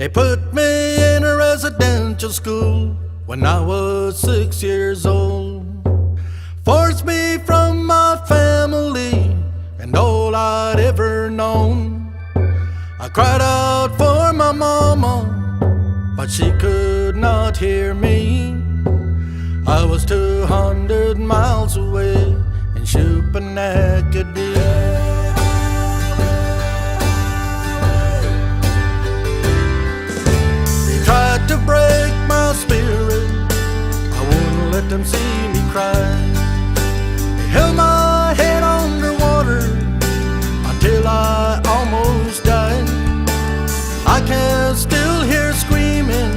They put me in a residential school when I was 6 years old. Forced me from my family and all I'd ever known. I cried out for my mama, but she could not hear me. I was 200 miles away in Shubenacadie. They tried to break my spirit, I wouldn't let them see me cry. They held my head underwater until I almost died. I can still hear screaming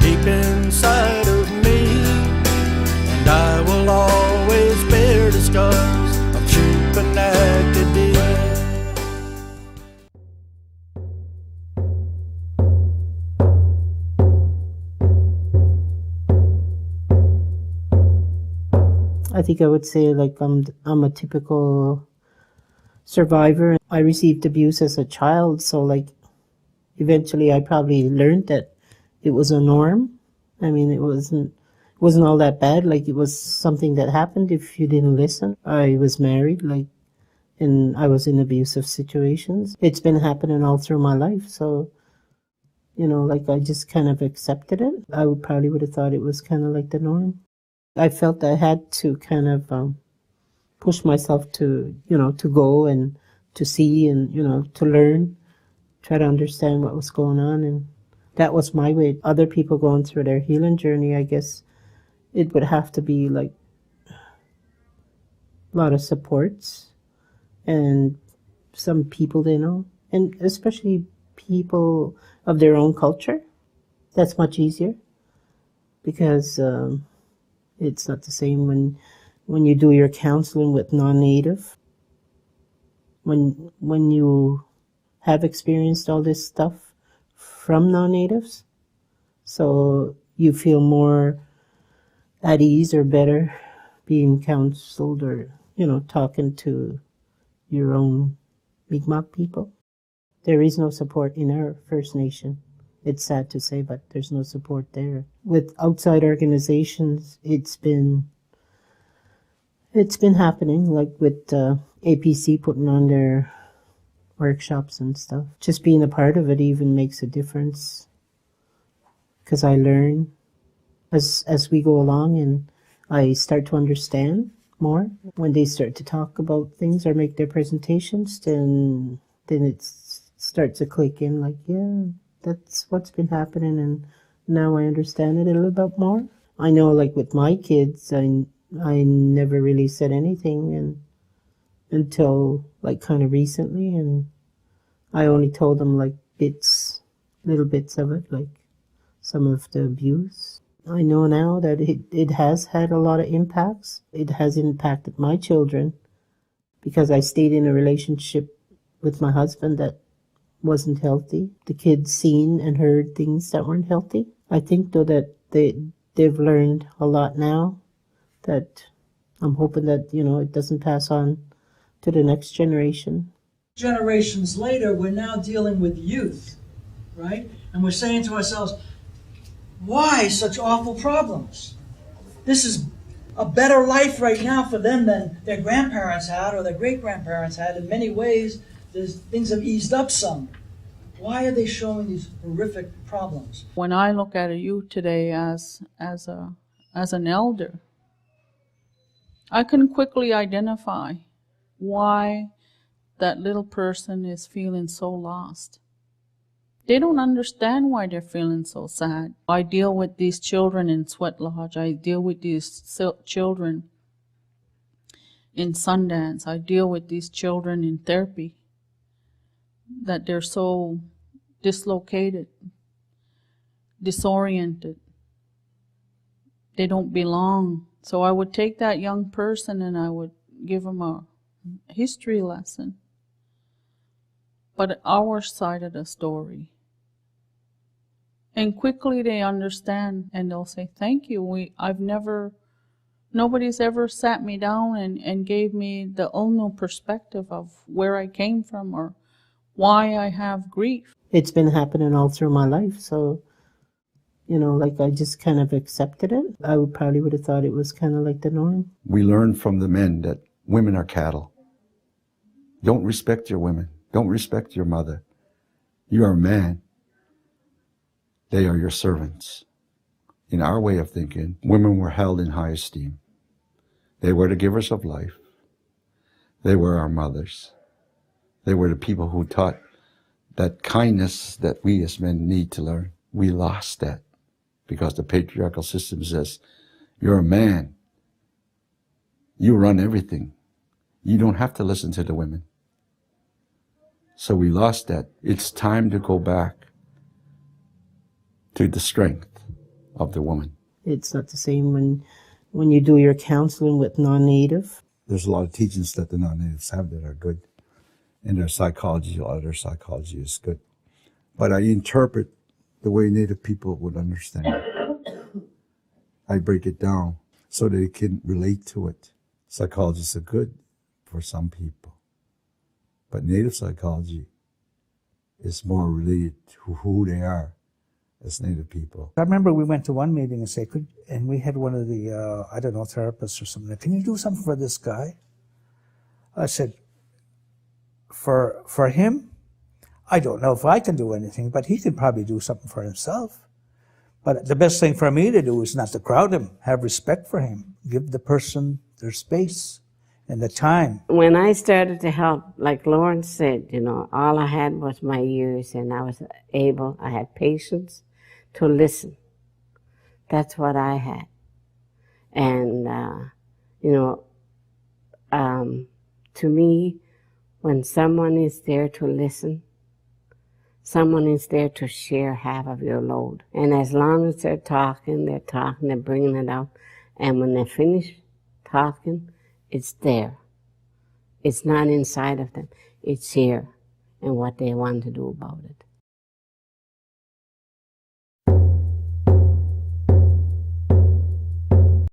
deep inside of me, and I will always bear the scars of Shubenacadie. I think I would say like I'm a typical survivor. I received abuse as a child, so like eventually I probably learned that it was a norm. I mean, it wasn't all that bad. Like it was something that happened if you didn't listen. I was married, and I was in abusive situations. It's been happening all through my life, so like I just kind of accepted it. I would have thought it was kind of like the norm. I felt I had to kind of push myself to go and to see and to learn, try to understand what was going on, and that was my way. Other people going through their healing journey, I guess it would have to be like a lot of supports and some people they know, and especially people of their own culture. That's much easier because it's not the same when you do your counseling with non-native. When you have experienced all this stuff from non-natives, so you feel more at ease or better being counseled or talking to your own Mi'kmaq people. There is no support in our First Nation. It's sad to say, but there's no support there. With outside organizations, it's been happening, like with APC putting on their workshops and stuff. Just being a part of it even makes a difference, because I learn as we go along, and I start to understand more. When they start to talk about things or make their presentations, then it starts to click in, like, yeah, that's what's been happening, and now I understand it a little bit more. I know, like with my kids, I never really said anything until like kind of recently, and I only told them like little bits of it, like some of the abuse. I know now that it has had a lot of impacts. It has impacted my children because I stayed in a relationship with my husband that wasn't healthy. The kids seen and heard things that weren't healthy. I think though that they've learned a lot now, that I'm hoping that it doesn't pass on to the next generation. Generations later, we're now dealing with youth, right? And we're saying to ourselves, why such awful problems? This is a better life right now for them than their grandparents had or their great-grandparents had. In many ways, things have eased up some. Why are they showing these horrific problems? When I look at a youth today as an elder, I can quickly identify why that little person is feeling so lost. They don't understand why they're feeling so sad. I deal with these children in Sweat Lodge. I deal with these children in Sundance. I deal with these children in therapy, that they're so dislocated, disoriented. They don't belong. So I would take that young person and I would give them a history lesson, but our side of the story. And quickly they understand and they'll say, thank you. Nobody's ever sat me down and gave me the Ulno perspective of where I came from or why I have grief. it's been happening all through my life. So, you know, like I just kind of accepted it. I probably would have thought it was kind of like the norm. We learned from the men that women are cattle. Don't respect your women. Don't respect your mother. You are a man. They are your servants. In our way of thinking, women were held in high esteem. They were the givers of life. They were our mothers. They were the people who taught that kindness that we as men need to learn. We lost that because the patriarchal system says, you're a man. You run everything. You don't have to listen to the women. So we lost that. It's time to go back to the strength of the woman. It's not the same when you do your counseling with non-native. There's a lot of teachings that the non-natives have that are good. And their psychology, a lot of their psychology is good. But I interpret the way Native people would understand it. I break it down so they can relate to it. Psychologists are good for some people. But Native psychology is more related to who they are as Native people. I remember we went to one meeting and we had one of the, therapists or something. Can you do something for this guy? I said, for him, I don't know if I can do anything, but he can probably do something for himself. But the best thing for me to do is not to crowd him, have respect for him, give the person their space and the time. When I started to help, like Lauren said, you know, all I had was my ears, and I had patience to listen. That's what I had. And, to me, when someone is there to listen, someone is there to share half of your load. And as long as they're talking, they're bringing it out. And when they finish talking, it's there. It's not inside of them. It's here and what they want to do about it.